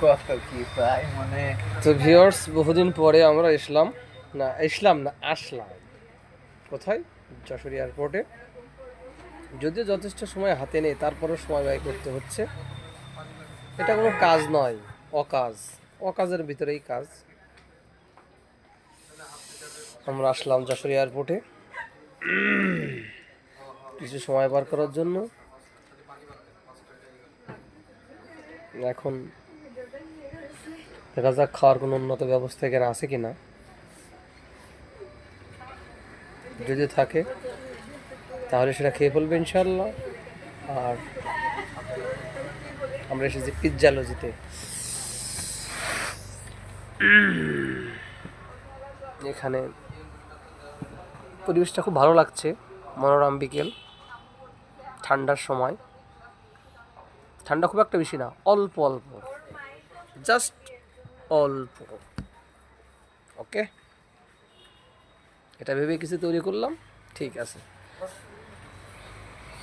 কত কি তাই মানে তো ভিউয়ার্স, বহুদিন পরে আমরা আসলাম কোথায়? যশোর এয়ারপোর্টে। যদিও যথেষ্ট সময় হাতে নেই, তারপরেও সময় ব্যয় করতে হচ্ছে। এটা কোনো কাজ নয়, অকাজ। অকাজের ভিতরেই কাজ। আমরা আসলাম যশোর এয়ারপোর্টে কিছু সময় পার করার জন্য। এখন দেখা যাক খাওয়ার কোনো উন্নত ব্যবস্থা এখানে আছে কিনা। যদি থাকে তাহলে সেটা খেয়ে ফেলবে ইনশাল্লাহ। আর আমরা এসেছি পিৎজালজিতে। এখানে পরিবেশটা খুব ভালো লাগছে, মনোরম বিকেল, ঠান্ডার সময়। ঠান্ডা খুব একটা বেশি না, অল্প অল্প, জাস্ট অল্প। ওকে, এটা ভেবে কিছু তৈরি করলাম, ঠিক আছে।